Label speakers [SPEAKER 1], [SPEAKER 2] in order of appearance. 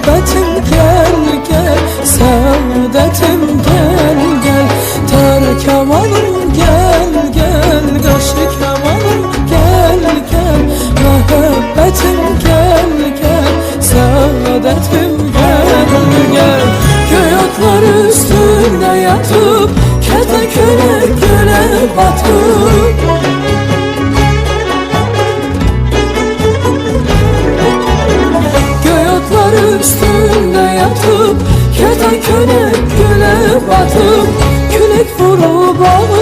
[SPEAKER 1] muhabbetim gel gel, saadetim gel gel, tar kemanım gel gel, kaşı kemanım gel gel, muhabbetim gel gel, saadetim gel gel. Göğe otlar üstünde yatıp, kete-körek göle batıp, üstünde yatıp, kete-körek göle batıp, külek vurup ağır